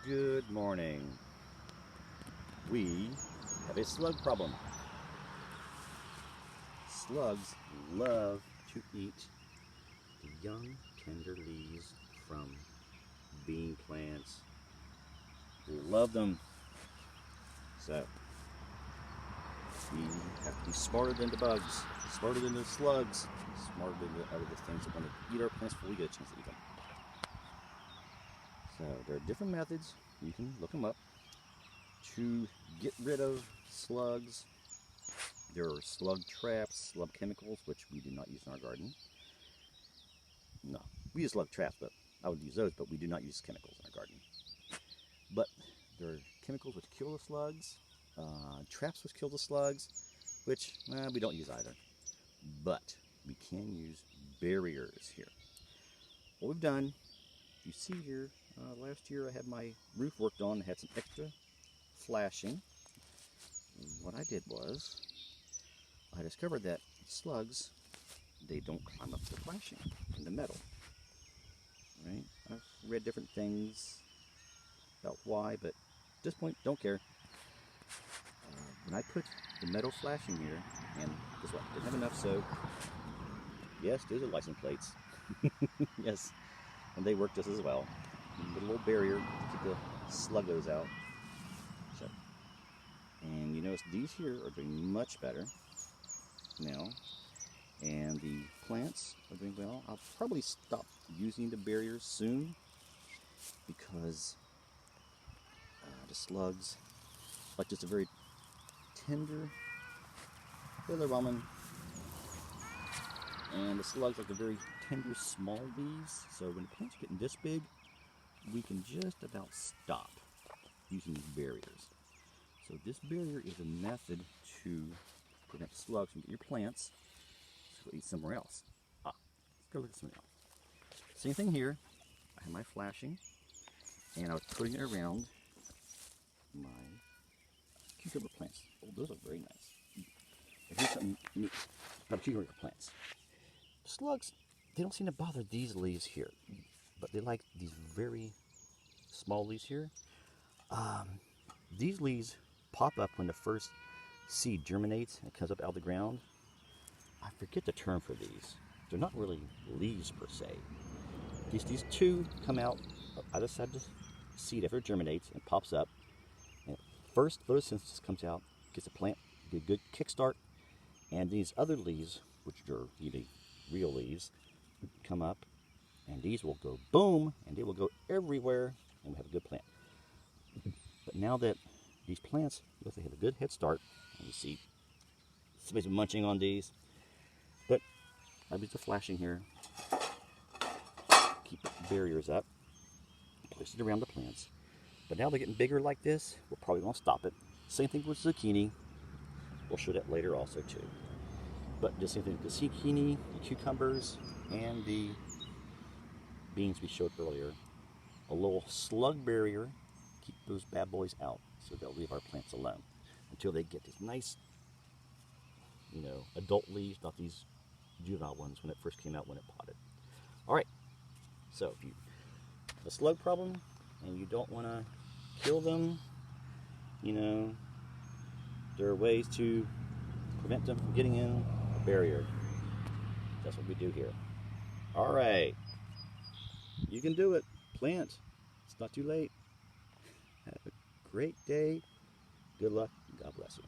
Good morning. We have a slug problem. Slugs love to eat the young, tender leaves from bean plants. They love them. So, we have to be smarter than the bugs, smarter than the slugs, smarter than the other things that want to eat our plants before we get a chance to eat them. So there are different methods, you can look them up, to get rid of slugs. There are slug traps, slug chemicals, which we do not use in our garden. No, we use slug traps, but I would use those, but we do not use chemicals in our garden. But there are chemicals which kill the slugs, traps which kill the slugs, which we don't use either. But we can use barriers here. What we've done, you see here, last year I had my roof worked on, had some extra flashing. And what I did was, I discovered that slugs, they don't climb up the flashing in the metal. Right? I've read different things about why, but at this point, don't care. When I put the metal flashing here, and guess what? Didn't have enough, so yes, those are license plates. Yes, and they work just as well. With a little barrier to keep the sluggos out. So, and you notice these here are doing much better now, and the plants are doing well. I'll probably stop using the barriers soon because the slugs like just a very tender feather almond, and the slugs like a very tender small leaves. So when the plants are getting this big, we can just about stop using these barriers. So this barrier is a method to prevent slugs from getting your plants to go eat somewhere else. Let's go look at something else. Same thing here. I have my flashing, and I was putting it around my cucumber plants. Oh, those are very nice. And here's something neat about cucumber plants. The slugs, they don't seem to bother these leaves here, but they like these very small leaves here. These leaves pop up when the first seed germinates and comes up out of the ground. I forget the term for these. They're not really leaves per se. These two come out either side of the seed after it germinates and pops up. And first photosynthesis comes out, gets the plant get a good kickstart, and these other leaves, which are really real leaves, come up, and these will go boom, and they will go everywhere, and we have a good plant. But now that these plants, they have a good head start, and you see somebody's munching on these, but I use the flashing here, keep the barriers up, place it around the plants. But now they're getting bigger like this, we're probably going to stop it. Same thing with zucchini. We'll show that later also too. But the same thing with the zucchini, the cucumbers, and the beans we showed earlier. A little slug barrier, keep those bad boys out, so they'll leave our plants alone until they get these nice, adult leaves, not these juvenile ones when it first came out when it potted. All right, so if you have a slug problem and you don't want to kill them, there are ways to prevent them from getting in a barrier. That's what we do here. All right, you can do it. Plant. It's not too late. Have a great day. Good luck. God bless you.